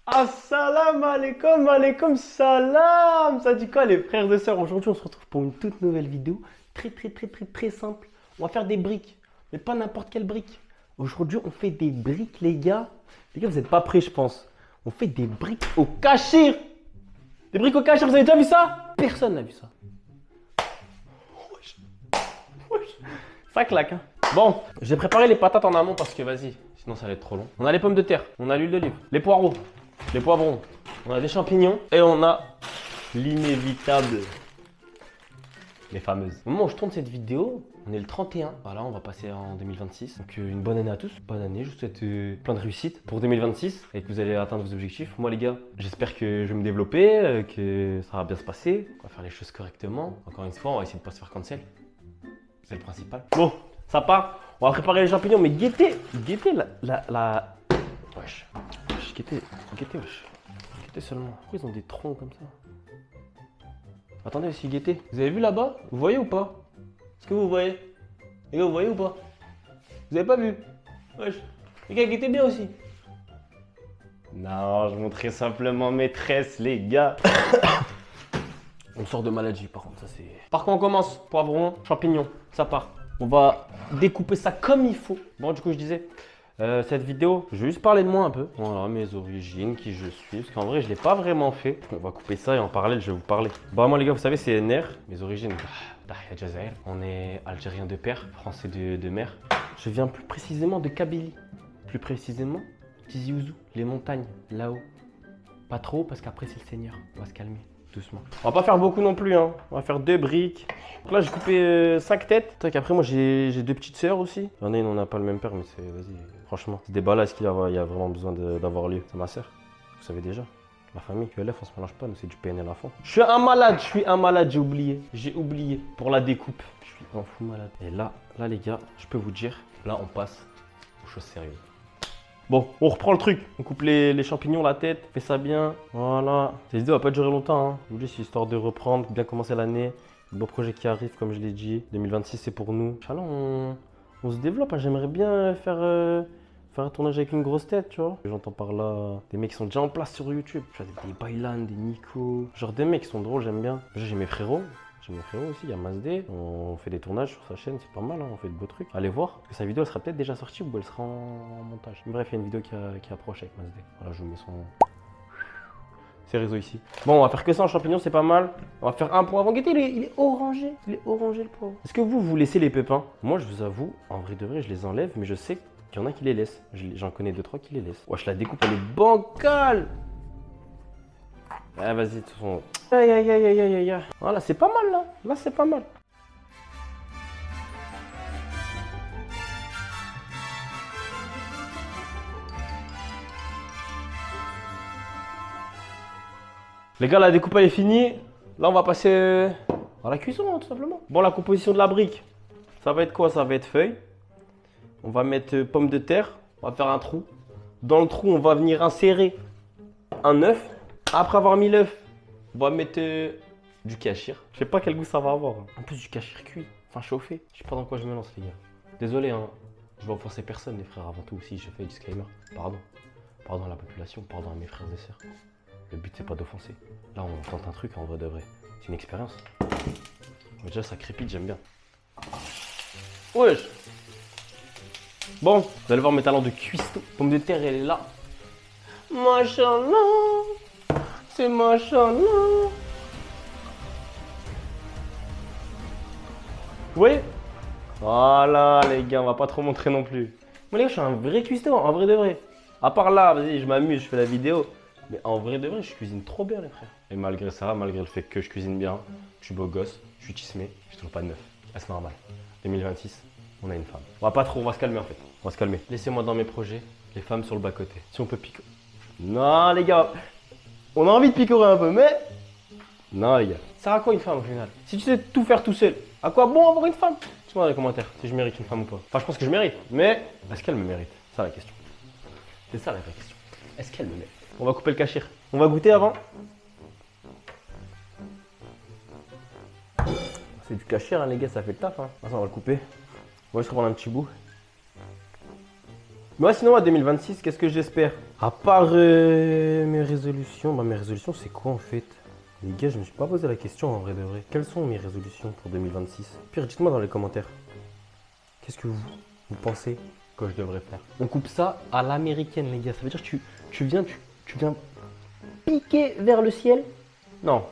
Assalamu alaikum, alaikum salam. Ça dit quoi les frères et sœurs? Aujourd'hui on se retrouve pour une toute nouvelle vidéo. Très simple. On va faire des briques. Mais pas n'importe quelle brique. Aujourd'hui on fait des briques les gars. Les gars vous n'êtes pas prêts je pense. On fait des briques au cachir. Des briques au cachir, vous avez déjà vu ça? Personne n'a vu ça. Wesh. Wesh. Ça claque hein. Bon, j'ai préparé les patates en amont parce que vas-y, sinon ça va être trop long. On a les pommes de terre, on a l'huile d'olive, les poireaux, les poivrons, on a des champignons et on a l'inévitable, les fameuses. Au moment où je tourne cette vidéo, on est le 31. Voilà, on va passer en 2026. Donc une bonne année à tous. Bonne année, je vous souhaite plein de réussite pour 2026 et que vous allez atteindre vos objectifs. Moi les gars, j'espère que je vais me développer, que ça va bien se passer. On va faire les choses correctement. Encore une fois, on va essayer de ne pas se faire cancel. C'est le principal. Bon, ça part. On va préparer les champignons, mais guettez la... Wesh. Guettez, wesh. Guettez seulement. Pourquoi ils ont des troncs comme ça? Attendez aussi, guettez. Vous avez vu là-bas? Vous voyez ou pas? Est-ce que vous voyez? Les gars, vous voyez ou pas? Vous avez pas vu? Wesh. Les gars, guettez bien aussi. Non, je montrais simplement maîtresse, les gars. On sort de maladie, par contre, ça c'est... Par contre, on commence. Poivron, champignons, ça part. On va découper ça comme il faut. Bon, du coup, je disais, cette vidéo, je vais juste parler de moi un peu. Voilà, mes origines, qui je suis. Parce qu'en vrai, je ne l'ai pas vraiment fait. On va couper ça et en parallèle, je vais vous parler. Bon, moi, les gars, vous savez, c'est NR. Mes origines, Dahia Jazair. On est algérien de père, français de mère. Je viens plus précisément de Kabylie. Plus précisément, Tizi Ouzou, les montagnes, là-haut. Pas trop, parce qu'après, c'est le Seigneur. On va se calmer. Doucement. On va pas faire beaucoup non plus, hein. On va faire 2 briques. Donc là, j'ai coupé 5 têtes. Tac, après, moi, j'ai 2 petites sœurs aussi. Il y en a une, on n'a pas le même père, mais c'est, vas-y, franchement, c'est des balades qu'il y a vraiment besoin d'avoir lieu. C'est ma sœur, vous savez déjà. La famille, QLF, on se mélange pas, nous, c'est du PNL à fond. Je suis un malade, j'ai oublié. J'ai oublié pour la découpe. Je suis un fou malade. Et là, les gars, je peux vous dire, là, on passe aux choses sérieuses. Bon, on reprend le truc. On coupe les champignons, la tête, on fait ça bien. Voilà. Cette vidéo va pas durer longtemps. Hein. Je vous dis, c'est histoire de reprendre, bien commencer l'année. Le beau projet qui arrive, comme je l'ai dit. 2026, c'est pour nous. Inch'Allah, on se développe. Hein. J'aimerais bien faire un tournage avec une grosse tête, tu vois. J'entends par là des mecs qui sont déjà en place sur YouTube. Tu vois, des Bailan, des Nico. Genre des mecs qui sont drôles, j'aime bien. Déjà, j'ai mes frérots. J'ai mes frérots aussi, il y a Mazdé. On fait des tournages sur sa chaîne, c'est pas mal, hein, on fait de beaux trucs. Allez voir, parce que sa vidéo elle sera peut-être déjà sortie ou elle sera en montage. Bref, il y a une vidéo qui approche avec Mazdé. Voilà, je vous mets ses réseaux ici. Bon, on va faire que ça en champignons, c'est pas mal. On va faire un poivron. Guettez, il est orangé. Il est orangé le poivron. Est-ce que vous laissez les pépins? Moi, je vous avoue, en vrai de vrai, je les enlève, mais je sais qu'il y en a qui les laissent. J'en connais 2-3 qui les laissent. Wesh, la découpe, elle est bancale. Ah, vas-y, de toute façon. Aïe. Voilà, c'est pas mal là. Là, c'est pas mal. Les gars, la découpe elle est finie. Là, on va passer à la cuisson, hein, tout simplement. Bon, la composition de la brique, ça va être quoi? Ça va être feuille. On va mettre pommes de terre. On va faire un trou. Dans le trou, on va venir insérer un œuf. Après avoir mis l'œuf, on va mettre du kachir. Je sais pas quel goût ça va avoir. En plus du kachir cuit, enfin chauffé. Je sais pas dans quoi je me lance les gars. Désolé, hein. Je vais offenser personne les frères avant tout aussi. J'ai fait du disclaimer. Pardon. Pardon à la population, pardon à mes frères et sœurs. Le but c'est pas d'offenser. Là on tente un truc en vrai de vrai. C'est une expérience. Mais déjà ça crépite, j'aime bien. Wesh. Bon, vous allez voir mes talents de cuistot. Pomme de terre elle est là. Machallah. C'est machallah. Oui. Voilà les gars, on va pas trop montrer non plus. Moi les gars, je suis un vrai cuistot, en vrai de vrai. À part là, vas-y, je m'amuse, je fais la vidéo. Mais en vrai de vrai, je cuisine trop bien les frères. Et malgré ça, malgré le fait que je cuisine bien, je suis beau gosse, je suis tismé, j'ai toujours pas de meuf. Ah, c'est normal. 2026, on a une femme. On va pas trop, on va se calmer en fait. On va se calmer. Laissez-moi dans mes projets, les femmes sur le bas-côté. Si on peut picorer. Non les gars, on a envie de picorer un peu, mais... Non les gars, ça sert à quoi une femme au final? Si tu sais tout faire tout seul, à quoi bon avoir une femme? Dis-moi dans les commentaires si je mérite une femme ou pas. Enfin, je pense que je mérite, mais est-ce qu'elle me mérite? C'est ça la question. C'est ça la vraie question. Est-ce qu'elle me mérite? On va couper le kachir. On va goûter avant. C'est du kachir, hein, les gars, ça fait le taf. Hein. Attends, on va le couper. On va juste reprendre un petit bout. Mais ouais, sinon, à 2026, qu'est-ce que j'espère? À part mes résolutions, bah, mes résolutions, c'est quoi en fait? Les gars, je me suis pas posé la question en vrai de vrai. Quelles sont mes résolutions pour 2026? Pire, dites-moi dans les commentaires. Qu'est-ce que vous pensez que je devrais faire? On coupe ça à l'américaine, les gars. Ça veut dire que tu viens piquer vers le ciel? Non.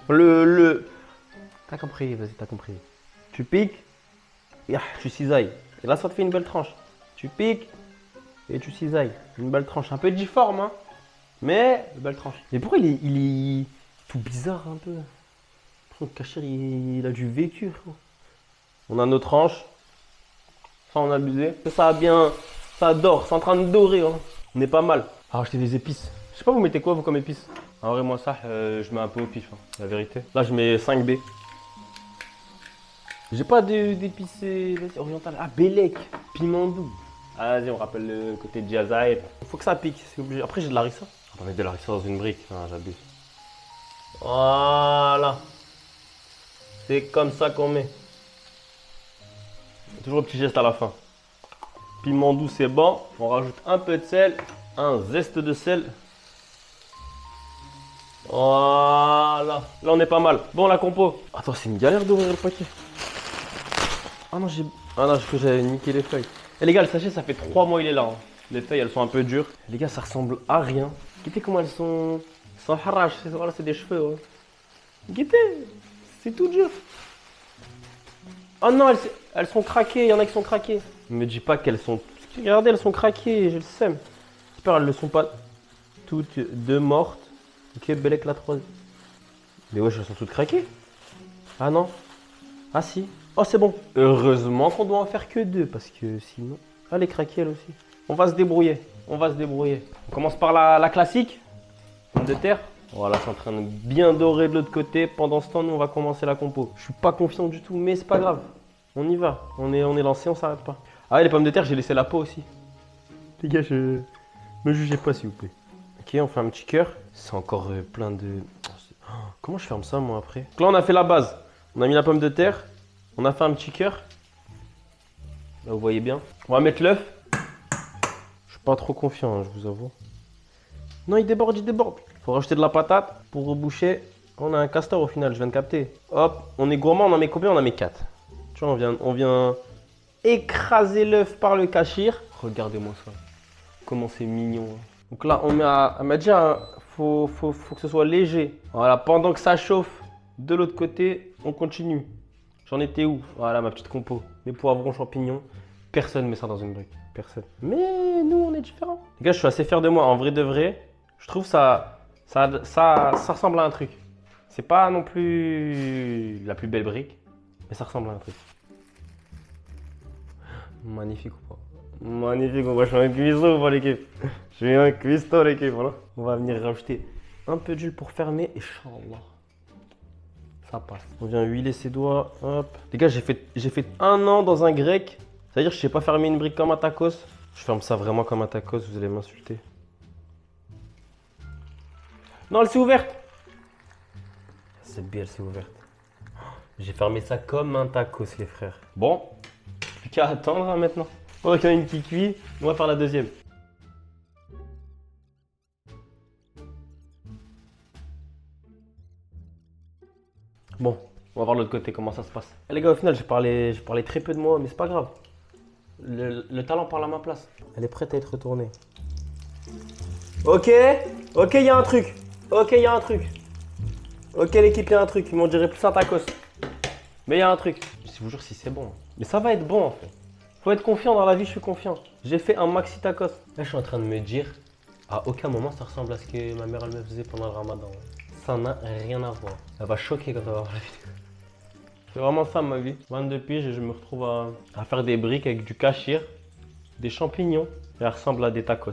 T'as compris, vas-y, t'as compris. Tu piques, et tu cisailles. Et là, ça te fait une belle tranche. Tu piques et tu cisailles. Une belle tranche. Un peu difforme, hein. Mais, une belle tranche. Mais pourquoi il est tout bizarre un peu? Le Cachir, il a du vécu, frérot. On a nos tranches. Ça, on a abusé. Ça a bien. Ça dort. C'est en train de dorer, hein. On est pas mal. Ah, acheter des épices. Je sais pas, vous mettez quoi, vous, comme épices? En vrai, moi, ça, je mets un peu au pif, hein, la vérité. Là, je mets 5B. J'ai pas d'épices orientales. Ah, Bélec, piment doux. Ah, vas-y, on rappelle le côté de Jazaï. Il faut que ça pique, c'est obligé. Après, j'ai de la harissa. On va mettre de la harissa dans une brique. Ah, j'abuse. Voilà. C'est comme ça qu'on met. Toujours un petit geste à la fin. Piment doux, c'est bon. On rajoute un peu de sel, un zeste de sel. Voilà. Là, on est pas mal. Bon, la compo. Attends, c'est une galère d'ouvrir le paquet. Ah non, j'ai cru que j'avais niqué les feuilles. Et les gars, le sachet, ça fait 3 mois il est là. Hein. Les feuilles, elles sont un peu dures. Les gars, ça ressemble à rien. Regardez comment elles sont. Elles sont haraches. Voilà, c'est des cheveux. Ouais. Regardez, c'est tout dur. Oh non, elles sont craquées. Il y en a qui sont craquées. Ne me dis pas qu'elles sont. Regardez, elles sont craquées. J'ai le seum. J'espère qu'elles ne sont pas toutes deux mortes. Ok, Bélec la troisième. Mais wesh, elles sont toutes craquées. Ah non. Ah si. Oh, c'est bon. Heureusement qu'on doit en faire que 2 parce que sinon. Ah, elle est craquée elle aussi. On va se débrouiller. On va se débrouiller. On commence par la classique. Pomme de terre. Voilà, c'est en train de bien dorer de l'autre côté. Pendant ce temps, nous, on va commencer la compo. Je suis pas confiant du tout, mais c'est pas grave. On y va. On est lancé, on s'arrête pas. Ah, et les pommes de terre, j'ai laissé la peau aussi. Les gars, me jugez pas, s'il vous plaît. Ok, on fait un petit cœur. C'est encore plein de. Oh, comment je ferme ça, moi, après? Donc là, on a fait la base. On a mis la pomme de terre. On a fait un petit cœur. Là, vous voyez bien. On va mettre l'œuf. Je suis pas trop confiant, hein, je vous avoue. Non, il déborde, il déborde. Faut rajouter de la patate pour reboucher. On a un castor au final, je viens de capter. Hop, on est gourmand, on en met combien? On en met 4. Tu vois, on vient écraser l'œuf par le cachir. Regardez-moi ça. Comment c'est mignon. Hein. Donc là, elle m'a dit, faut que ce soit léger. Voilà, pendant que ça chauffe de l'autre côté, on continue. J'en étais où? Voilà ma petite compo. Mes poivrons, champignons. Personne met ça dans une brique. Personne. Mais nous, on est différents. Les gars, je suis assez fier de moi. En vrai de vrai, je trouve ça ressemble à un truc. C'est pas non plus la plus belle brique, mais ça ressemble à un truc. Magnifique ou pas? Magnifique, on va jouer un cuistot ou pas l'équipe? Je suis un cuistot l'équipe, voilà. On va venir rajouter un peu d'huile pour fermer, Inch'Allah. Ça passe. On vient huiler ses doigts, hop. Les gars, j'ai fait 1 an dans un grec. C'est-à-dire que je sais pas fermer une brique comme un tacos. Je ferme ça vraiment comme un tacos, vous allez m'insulter. Non, elle s'est ouverte. C'est bien, elle s'est ouverte. J'ai fermé ça comme un tacos, les frères. Bon, plus qu'à attendre hein, maintenant. Pendant qu'il y en a une qui cuit, on va faire la deuxième. Bon, on va voir l'autre côté, comment ça se passe. Et les gars, au final, j'ai parlé très peu de moi, mais c'est pas grave. Le talent parle à ma place. Elle est prête à être retournée. Ok, il y a un truc. Ok, il y a un truc. Ok, l'équipe, il y a un truc. Ils m'ont dirait plus un tacos. Mais il y a un truc. Je vous jure si c'est bon. Mais ça va être bon en fait. Faut être confiant dans la vie, je suis confiant. J'ai fait un maxi tacos. Là, je suis en train de me dire, à aucun moment ça ressemble à ce que ma mère elle me faisait pendant le ramadan. Ça n'a rien à voir. Elle va choquer quand elle va voir la vidéo. C'est vraiment ça ma vie. 22 piges et je me retrouve à faire des briques avec du kachir, des champignons. Et elle ressemble à des tacos.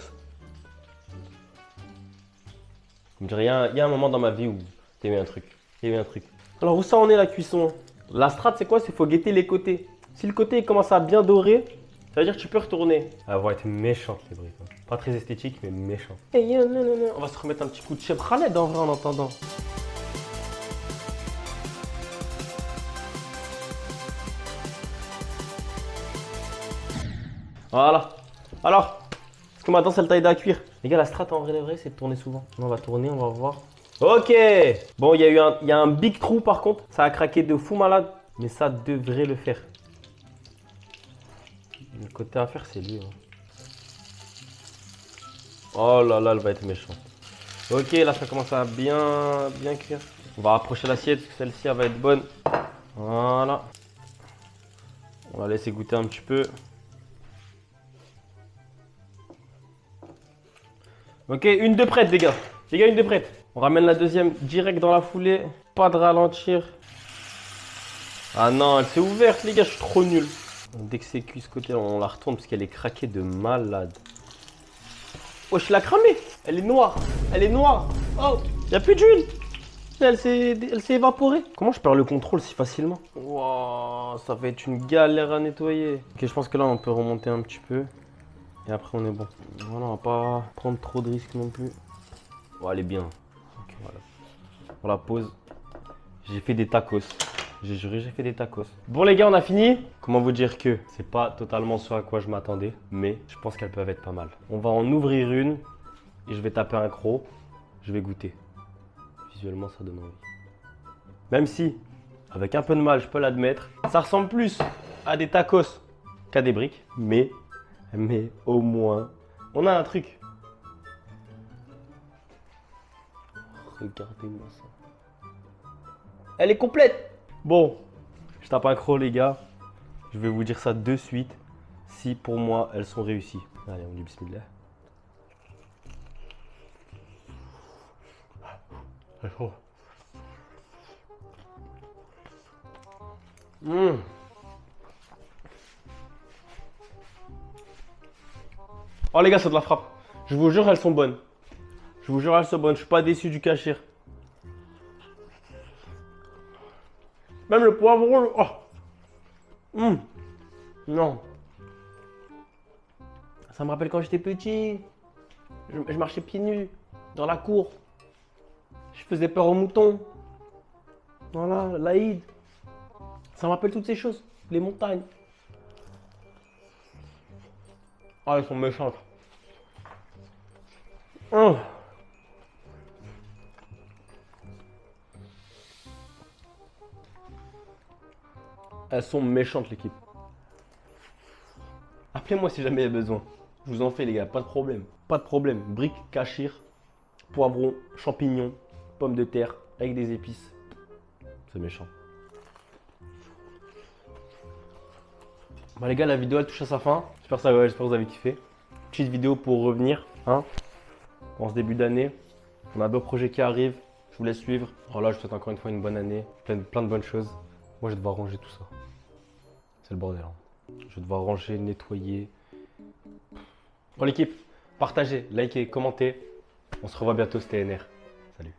Je me dirais, il y a un moment dans ma vie où il y a eu un truc. Il y a eu un truc. Alors où ça en est la cuisson? La strat c'est quoi? C'est qu'il faut guetter les côtés. Si le côté commence à bien dorer, ça veut dire que tu peux retourner. Elles vont être méchantes les briques. Hein. Pas très esthétiques mais méchantes. On va se remettre un petit coup de chef Khaled en vrai en entendant. Voilà. Alors, Parce que maintenant, c'est le taille à cuire. Les gars, la strat en vrai de vrai, c'est de tourner souvent. On va tourner, on va voir. Ok. Bon, il y a un big trou par contre. Ça a craqué de fou malade. Mais ça devrait le faire. Le côté à faire, c'est lui. Hein. Oh là là, elle va être méchante. Ok, là, ça commence à bien cuire. On va rapprocher l'assiette parce que celle-ci, elle va être bonne. Voilà. On va laisser goûter un petit peu. Ok, une de prête, les gars. Les gars, une de prête. On ramène la deuxième direct dans la foulée. Pas de ralentir. Ah non, elle s'est ouverte, les gars, je suis trop nul. Dès que c'est cuit ce côté, on la retourne parce qu'elle est craquée de malade. Oh, je l'ai cramée. Elle est noire. Elle est noire. Oh, il n'y a plus d'huile. Elle s'est évaporée. Comment je perds le contrôle si facilement? Wow, ça va être une galère à nettoyer. Ok, je pense que là, on peut remonter un petit peu. Et après, on est bon. Voilà, on va pas prendre trop de risques non plus. Oh, elle est bien. Ok, voilà. On la pose. J'ai fait des tacos. J'ai juré, j'ai fait des tacos. Bon, les gars, on a fini. Comment vous dire que c'est pas totalement ce à quoi je m'attendais, mais je pense qu'elles peuvent être pas mal. On va en ouvrir une et je vais taper un croc. Je vais goûter. Visuellement, ça donne envie. Même si, avec un peu de mal, je peux l'admettre, ça ressemble plus à des tacos qu'à des briques, mais au moins, on a un truc. Regardez-moi ça. Elle est complète. Bon, je tape un croc, les gars. Je vais vous dire ça de suite. Si pour moi, elles sont réussies. Allez, on dit bismillah. Mmh. Oh les gars, c'est de la frappe. Je vous jure, elles sont bonnes. Je vous jure, elles sont bonnes. Je suis pas déçu du cachir. Même le poivron. Oh. Non. Ça me rappelle quand j'étais petit. Je marchais pieds nus dans la cour. Je faisais peur aux moutons. Voilà, l'Aïd. Ça me rappelle toutes ces choses. Les montagnes. Ah, elles sont méchantes. Oh. Elles sont méchantes, l'équipe. Appelez-moi si jamais il y a besoin. Je vous en fais, les gars, pas de problème. Pas de problème. Briques, cachir, poivron, champignons, pommes de terre avec des épices. C'est méchant. Bah les gars, la vidéo elle touche à sa fin. J'espère que vous avez kiffé. Petite vidéo pour revenir, hein, en ce début d'année. On a d'autres projets qui arrivent. Je vous laisse suivre. Voilà, je vous souhaite encore une fois une bonne année. Plein de bonnes choses. Moi, je vais devoir ranger tout ça. C'est le bordel. Hein. Je vais devoir ranger, nettoyer. Bon l'équipe, partagez, likez, commentez. On se revoit bientôt, c'était NR. Salut.